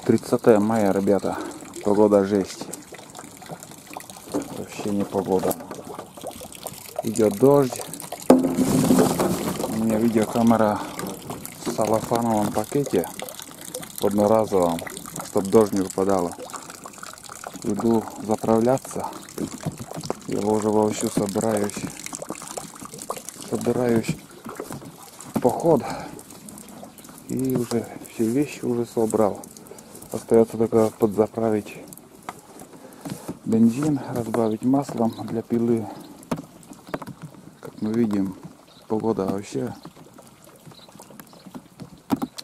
30 мая, ребята. Погода жесть. Вообще не погода. Идет дождь. У меня видеокамера в салофановом пакете, одноразовом, чтобы дождь не выпадало. Иду заправляться. Я уже вовсю собираюсь в поход. И уже все вещи уже собрал. Остается только подзаправить бензин, разбавить маслом для пилы. Как мы видим, погода вообще,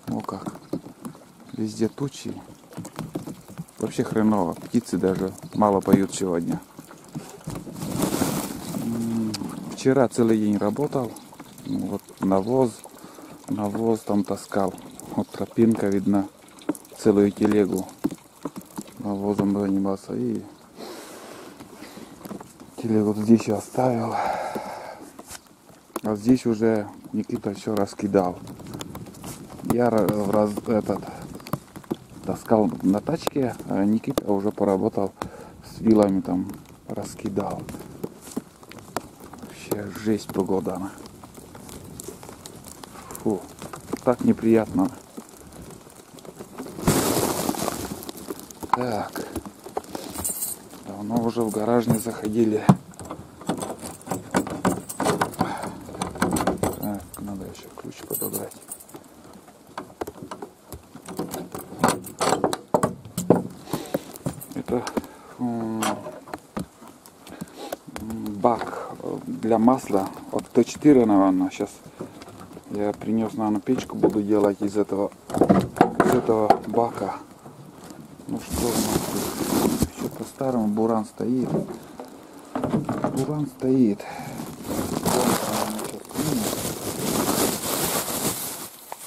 о как, везде тучи. Вообще хреново, птицы даже мало поют сегодня. Вчера целый день работал, вот навоз там таскал. Вот тропинка видна, целую телегу навозом занимался и телегу вот здесь я оставил. А здесь уже Никита все раскидал. Я таскал на тачке, а Никита уже поработал с вилами, там раскидал. Вообще жесть погода. Фу, так неприятно. Так, давно уже в гараж не заходили. Так, надо еще ключ подобрать. Это бак для масла от Т4, наверное. Сейчас я принес, наверное, печку буду делать из этого бака. Ну что у нас тут? Еще по-старому буран стоит. Буран стоит.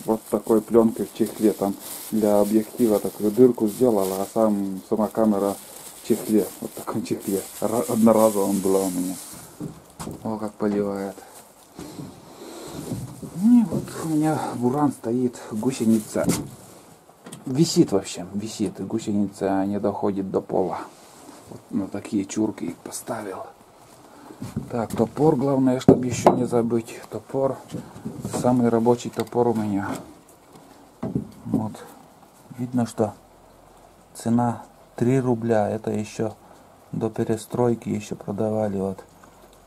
Вот такой пленкой в чехле. Там для объектива такую дырку сделала, а сама камера в чехле. Вот в таком чехле. Одноразовым была у меня. О, как поливает. И вот у меня буран стоит, гусеница. Висит вообще, висит. Гусеница не доходит до пола. Вот на такие чурки их поставил. Так, топор, главное, чтобы еще не забыть. Топор. Самый рабочий топор у меня. Вот. Видно, что цена 3 рубля. Это еще до перестройки еще продавали. Вот.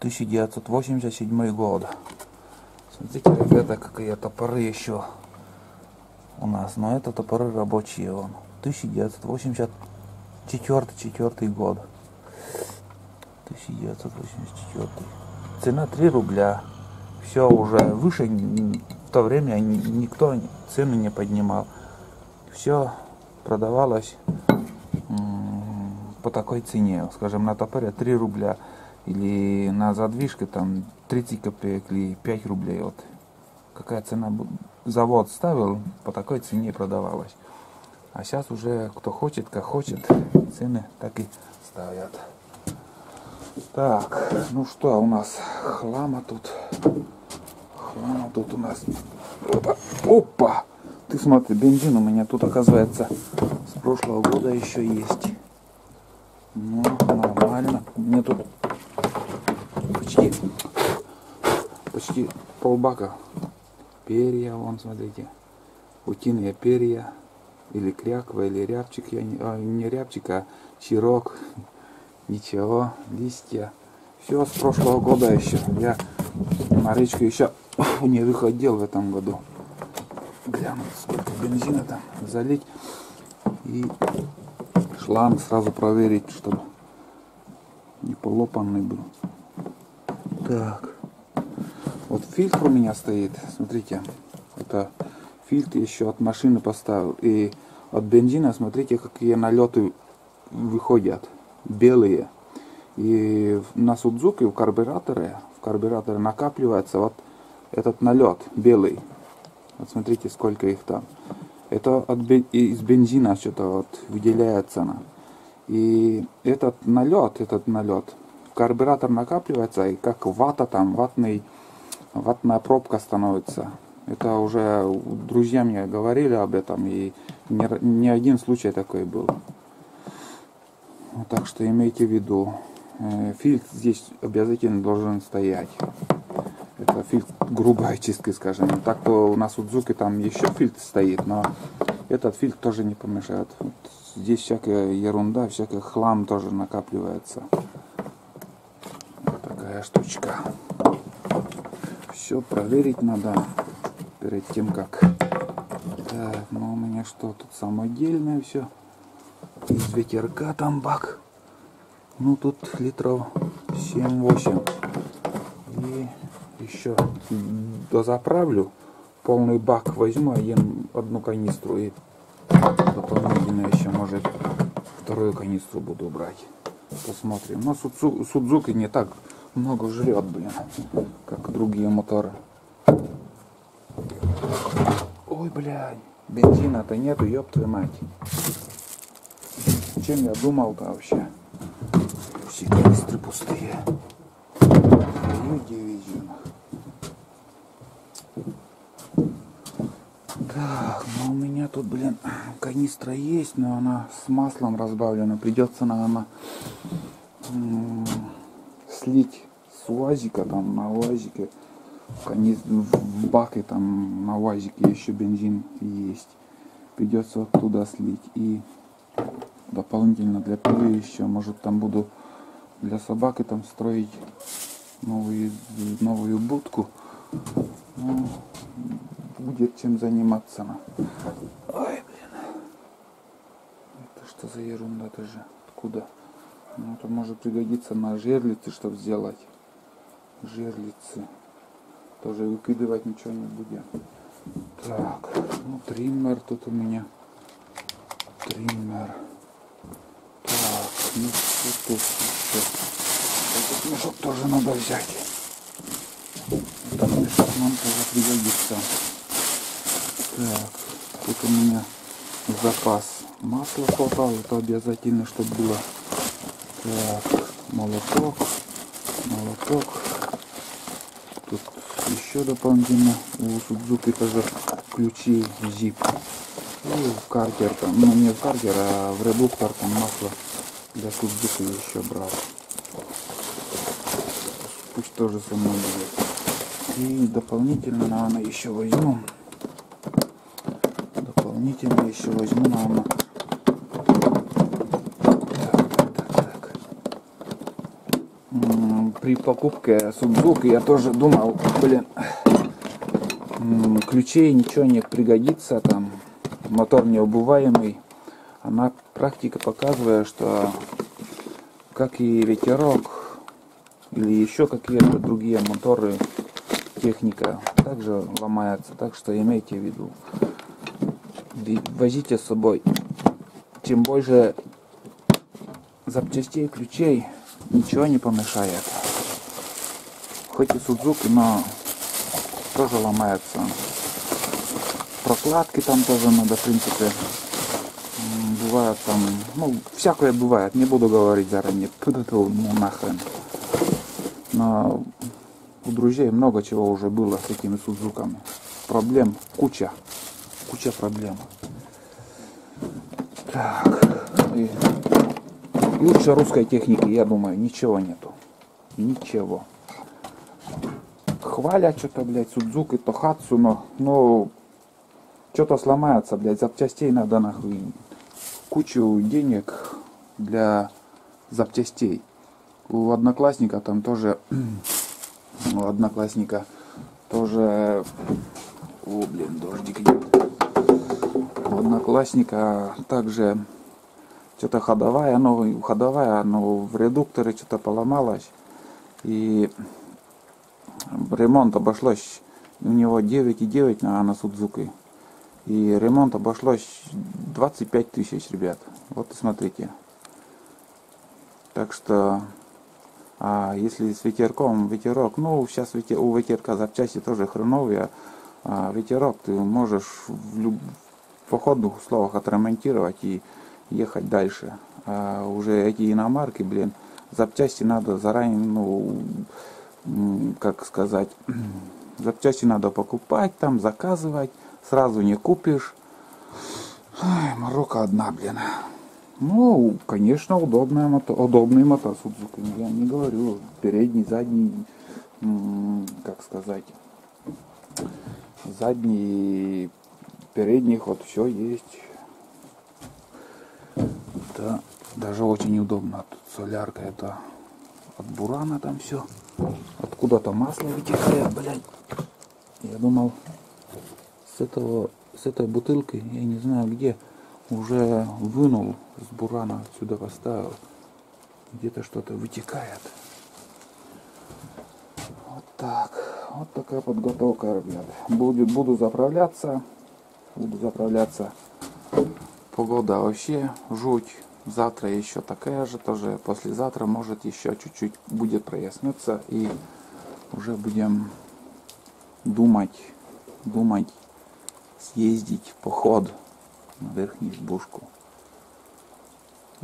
1987 год. Смотрите, ребята, какие топоры еще у нас. Но это топоры рабочие. Вон. 1984 год. 1984. Цена 3 рубля. Все уже выше. В то время никто цены не поднимал. Все продавалось по такой цене. Скажем, на топоре 3 рубля. Или на задвижке там 30 копеек или 5 рублей. Вот какая цена завод ставил, по такой цене продавалась. А сейчас уже кто хочет, как хочет, цены так и ставят. Так, ну что у нас? Хлама тут у нас. Опа! Опа! Ты смотри, бензин у меня тут, оказывается, с прошлого года еще есть. Ну, нормально. Мне тут почти полбака. Перья, вон, смотрите. Утиные перья. Или кряква, или рябчик. Не рябчик, а чирок. Ничего, листья. Все с прошлого года еще. Я на речку еще не выходил в этом году. Глянуть, сколько бензина там залить. И шланг сразу проверить, чтобы не полопанный был. Так. Вот фильтр у меня стоит. Смотрите. Это фильтр еще от машины поставил. И от бензина, смотрите, какие налеты выходят. Белые. И на Судзуки в карбюраторе накапливается вот этот налет белый. Вот смотрите, сколько их там. Это из бензина что-то вот выделяется. И этот налет в карбюратор накапливается, и как вата там, ватная пробка становится. Это уже друзья мне говорили об этом, и не один случай такой был. Так что имейте в виду, фильтр здесь обязательно должен стоять. Это фильтр грубой очистки, скажем. Так-то у нас у Судзуки там еще фильтр стоит, но этот фильтр тоже не помешает. Вот здесь всякая ерунда, всякий хлам тоже накапливается. Вот такая штучка. Все проверить надо перед тем, как... Так, ну у меня что тут самодельное все. Из ветерка там бак. Ну тут литров 7-8. И еще дозаправлю. Полный бак возьму, одну канистру. И дополнительно еще, может, вторую канистру буду брать. Посмотрим. Но Судзуки не так много жрет, блин, как другие моторы. Ой, блядь, бензина-то нету, ёб твою мать. Чем я думал-то вообще? Все канистры пустые. Так, ну у меня тут, блин, канистра есть, но она с маслом разбавлена. Придется, наверное, слить с УАЗика, там на УАЗике, в баке там на УАЗике еще бензин есть. Придется оттуда слить. И дополнительно для пилы еще, может, там буду для собаки там строить новую будку. Ну, будет чем заниматься. Ой, блин. Это что за ерунда тоже? Откуда? Ну, это может пригодиться на жерлицы, чтобы сделать. Жерлицы. Тоже выкидывать ничего не будем. Так, ну триммер тут у меня. Триммер. Так, ну что тут еще? Этот мешок тоже надо взять. Этот мешок нам тоже пригодится. Так, тут у меня запас масла хватало, это обязательно, чтобы было. Так, молоток. Тут еще дополнительно у Судзуки тоже ключи ZIP. И в картер там, ну не в картер, а в редуктор там масло для Судзуки еще брал. Пусть тоже со мной будет. И дополнительно, наверное, еще возьму. Наверное. Так. При покупке Судзуки я тоже думал, блин, ключей ничего не пригодится, там мотор неубываемый. Она практика показывает, что как и ветерок или еще какие-то другие моторы, техника также ломается. Так что имейте в виду, возите с собой. Чем больше запчастей, ключей, ничего не помешает. Хоть и Судзуки, но тоже ломается. Прокладки там тоже надо, в принципе. Бывает там, ну, всякое бывает, не буду говорить заранее, ну нахрен. Но у друзей много чего уже было с этими Судзуками. Проблем куча проблем. Так, и лучше русской техники, я думаю, ничего нету. Ничего. Хвалят что-то, блядь, Судзуки, Тохатсу, но что-то сломается, блядь, запчастей надо нахуй. Кучу денег для запчастей. У одноклассника там тоже, о, блин, дождик идет. У одноклассника также что-то ходовая, но в редукторе что-то поломалось. И ремонт обошлось у него 9,9 на Судзуки. И ремонт обошлось 25 тысяч, ребят. Вот и смотрите. Так что, если с ветерок, ну, сейчас у ветерка запчасти тоже хреновые. Ветерок ты можешь в походных условиях отремонтировать и ехать дальше. А уже эти иномарки, блин, запчасти надо заранее, ну, как сказать, Запчасти надо покупать, там заказывать. Сразу не купишь. Ай, морока одна, блин. Ну, конечно, удобный мотор Судзуки. Я не говорю. Передний, задний, как сказать, задний, передний ход, все есть. Да, даже очень удобно. Тут солярка, это от бурана там все. Откуда-то масло вытекает, блядь. Я думал, с этой бутылкой, я не знаю где, уже вынул с бурана, отсюда поставил. Где-то что-то вытекает. Вот так. Вот такая подготовка, ребят. Буду заправляться. Погода вообще жуть. Завтра еще такая же тоже. Послезавтра может еще чуть-чуть будет проясниться. И уже будем думать съездить в поход на Верхнюю Избушку.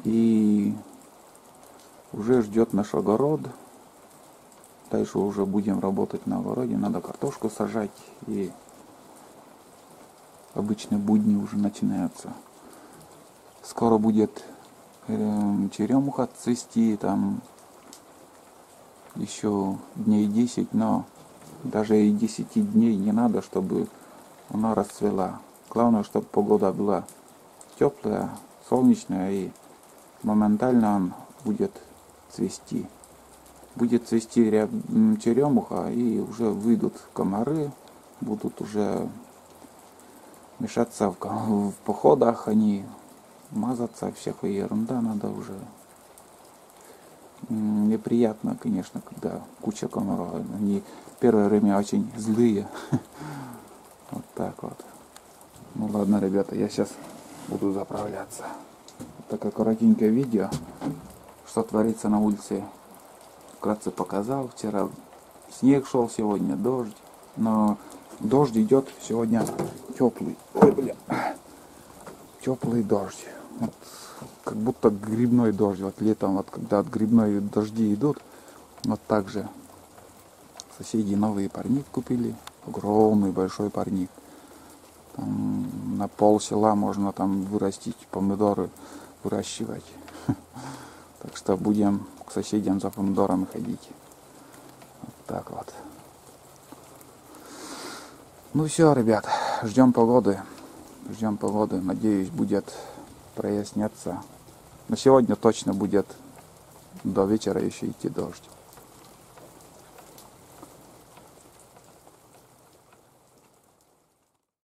И уже ждет наш огород. Дальше уже будем работать на огороде. Надо картошку сажать. И обычные будни уже начинаются. Скоро будет черемуха цвести. Там еще дней 10. Но даже и 10 дней не надо, чтобы она расцвела. Главное, чтобы погода была теплая, солнечная, и моментально он будет цвести. Будет цвести черемуха, и уже выйдут комары, будут уже мешаться в походах, они мазаться, всякая ерунда надо уже. Неприятно, конечно, когда куча комаров. Они первое время очень злые. Вот так вот. Ну ладно, ребята, я сейчас буду заправляться. Такое коротенькое видео, что творится на улице. Вкратце показал. Вчера снег шел, сегодня дождь. Но дождь идет сегодня теплый. Ой, бля. Теплый дождь. Вот, как будто грибной дождь. Вот летом, вот когда от грибной дожди идут, вот так же. Соседи новый парник купили. Огромный большой парник. Там на пол села можно там вырастить помидоры, выращивать. Так что будем к соседям за помидорами ходить. Вот так вот. Ну все, ребят, ждем погоды. Надеюсь, будет проясняться. Но сегодня точно будет до вечера еще идти дождь.